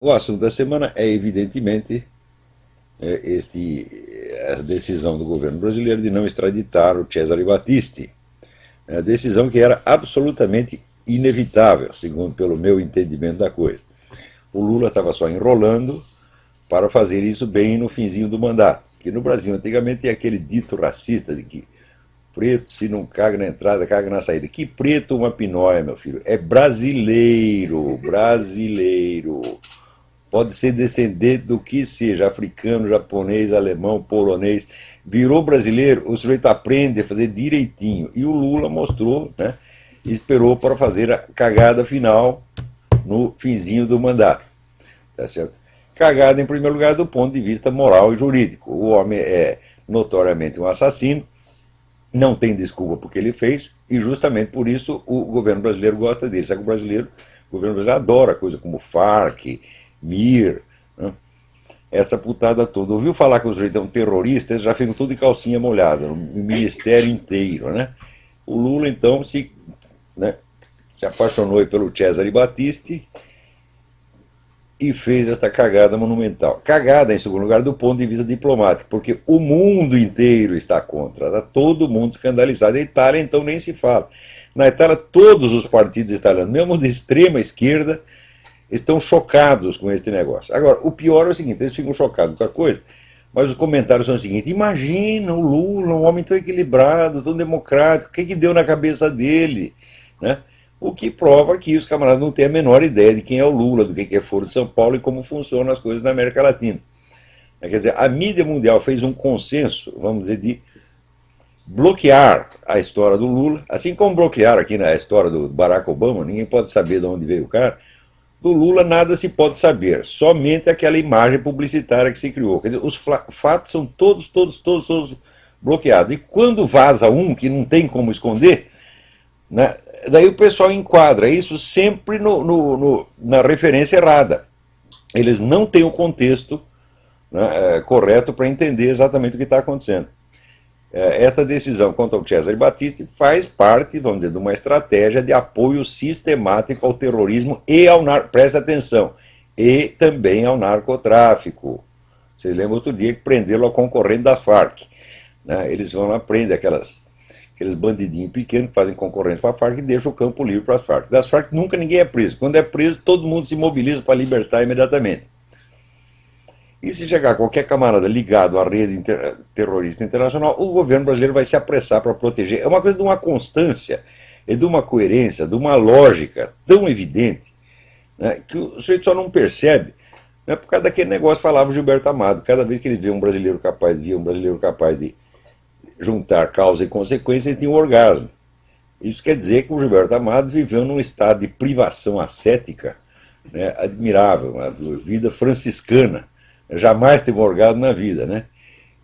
O assunto da semana é, evidentemente, a decisão do governo brasileiro de não extraditar o Cesare Battisti. A decisão que era absolutamente inevitável, segundo pelo meu entendimento da coisa. O Lula estava só enrolando para fazer isso bem no finzinho do mandato. Que no Brasil, antigamente, tinha aquele dito racista de que preto, se não caga na entrada, caga na saída. Que preto uma pinóia, meu filho? É brasileiro, brasileiro. Pode ser descendente do que seja, africano, japonês, alemão, polonês. Virou brasileiro, o sujeito aprende a fazer direitinho. E o Lula mostrou, né? Esperou para fazer a cagada final no finzinho do mandato. Tá certo? Cagada, em primeiro lugar, do ponto de vista moral e jurídico. O homem é notoriamente um assassino, não tem desculpa porque ele fez, e justamente por isso o governo brasileiro gosta dele. Sabe que o governo brasileiro adora coisa como Farc, MIR, né? Essa putada toda. Ouviu falar que os sujeito é um terrorista, eles já ficam tudo de calcinha molhada, no ministério inteiro, né? O Lula, então, né, se apaixonou pelo Cesare Battisti e fez esta cagada monumental. Cagada, em segundo lugar, do ponto de vista diplomático, porque o mundo inteiro está contra, está todo mundo escandalizado. A Itália, então, nem se fala. Na Itália, todos os partidos italianos, mesmo de extrema esquerda, estão chocados com este negócio. Agora, o pior é o seguinte, eles ficam chocados com a coisa, mas os comentários são o seguinte: imagina o Lula, um homem tão equilibrado, tão democrático, o que deu na cabeça dele, né? O que prova que os camaradas não têm a menor ideia de quem é o Lula, do que é Foro de São Paulo e como funcionam as coisas na América Latina. Quer dizer, a mídia mundial fez um consenso, vamos dizer, de bloquear a história do Lula, assim como bloquearam aqui na história do Barack Obama, ninguém pode saber de onde veio o cara. Do Lula nada se pode saber, somente aquela imagem publicitária que se criou. Quer dizer, os fatos são todos bloqueados. E quando vaza um que não tem como esconder, né, daí o pessoal enquadra isso sempre na referência errada. Eles não têm o contexto, né, correto para entender exatamente o que está acontecendo. Esta decisão contra o Cesare Battisti faz parte, vamos dizer, de uma estratégia de apoio sistemático ao terrorismo e presta atenção, e também ao narcotráfico. Vocês lembram outro dia que prenderam a concorrente da Farc, né? Eles vão lá, prendem aqueles bandidinhos pequenos que fazem concorrente para a Farc e deixam o campo livre para as Farc. Das Farc nunca ninguém é preso. Quando é preso, todo mundo se mobiliza para libertar imediatamente. E se chegar qualquer camarada ligado à rede terrorista internacional, o governo brasileiro vai se apressar para proteger. É uma coisa de uma constância, é de uma coerência, de uma lógica tão evidente, né, que o sujeito só não percebe, né, por causa daquele negócio que falava o Gilberto Amado. Cada vez que ele via um brasileiro capaz de juntar causa e consequência, ele tinha um orgasmo. Isso quer dizer que o Gilberto Amado viveu num estado de privação ascética, né, admirável, uma vida franciscana. Jamais teve um orgasmo na vida, né?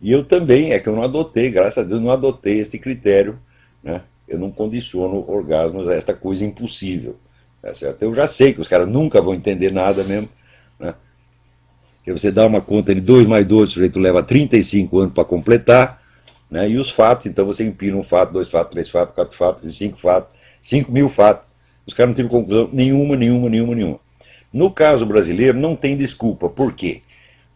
E eu também, é que eu não adotei, graças a Deus, não adotei este critério, né? Eu não condiciono orgasmos a esta coisa impossível, tá certo? Eu já sei que os caras nunca vão entender nada mesmo, né? Que você dá uma conta de 2 mais 2, o sujeito leva 35 anos para completar, né? E os fatos, então você empina um fato, 2 fatos, 3 fatos, 4 fatos, 5 fatos, 5 mil fatos. Os caras não tiram conclusão nenhuma. No caso brasileiro, não tem desculpa. Por quê?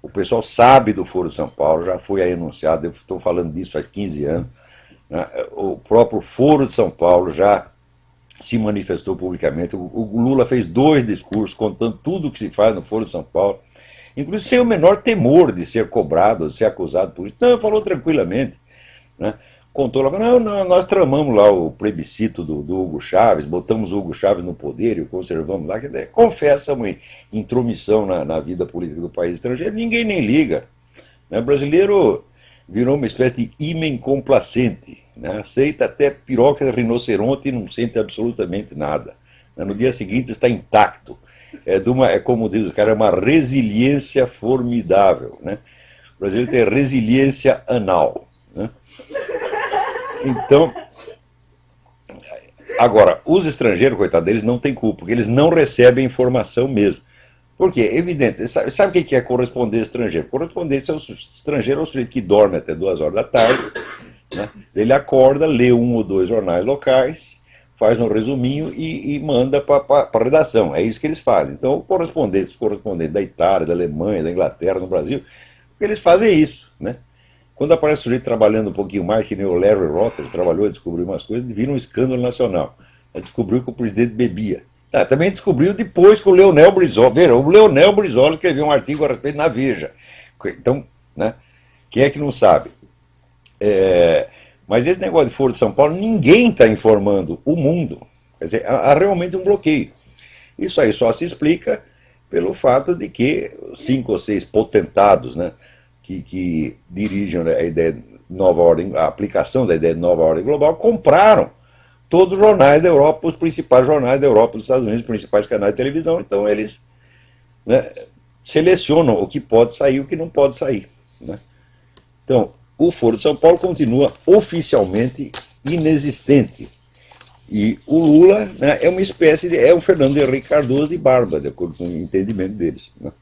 O pessoal sabe do Foro de São Paulo, já foi aí anunciado, eu estou falando disso faz 15 anos. Né? O próprio Foro de São Paulo já se manifestou publicamente. O Lula fez 2 discursos contando tudo o que se faz no Foro de São Paulo, inclusive sem o menor temor de ser cobrado, de ser acusado por isso. Não, falou tranquilamente. Né? Contou lá, não, nós tramamos lá o plebiscito do Hugo Chávez, botamos o Hugo Chávez no poder e o conservamos lá, que confessa uma intromissão na vida política do país estrangeiro, ninguém nem liga. Né? O brasileiro virou uma espécie de ímen complacente, né? Aceita até piroca de rinoceronte e não sente absolutamente nada. Né? No dia seguinte está intacto. Como diz o cara, é uma resiliência formidável. Né? O brasileiro tem resiliência anal. Né? Então, agora, os estrangeiros, coitados deles, não têm culpa, porque eles não recebem informação mesmo. Por quê? É evidente. Sabe o que é correspondente estrangeiro? Correspondente estrangeiro é o sujeito que dorme até 2 horas da tarde, né? Ele acorda, lê 1 ou 2 jornais locais, faz um resuminho e manda para a redação. É isso que eles fazem. Então, os correspondentes da Itália, da Alemanha, da Inglaterra, no Brasil, o que eles fazem é isso, né? Quando aparece o sujeito trabalhando um pouquinho mais, que nem o Larry Rotters trabalhou, descobriu umas coisas, vira um escândalo nacional. Ele descobriu que o presidente bebia. Tá, também descobriu depois que o Leonel Brizola, veja, o Leonel Brizola escreveu um artigo a respeito na Veja. Então, né, quem é que não sabe? Mas esse negócio de Foro de São Paulo, ninguém está informando o mundo. Quer dizer, há realmente um bloqueio. Isso aí só se explica pelo fato de que 5 ou 6 potentados, né, que dirigem a ideia de nova ordem, a aplicação da ideia de nova ordem global, compraram todos os jornais da Europa, os principais jornais da Europa, dos Estados Unidos, os principais canais de televisão. Então eles, né, selecionam o que pode sair e o que não pode sair, né? Então, o Foro de São Paulo continua oficialmente inexistente. E o Lula, né, é uma espécie de. É um Fernando Henrique Cardoso de barba, de acordo com o entendimento deles, né?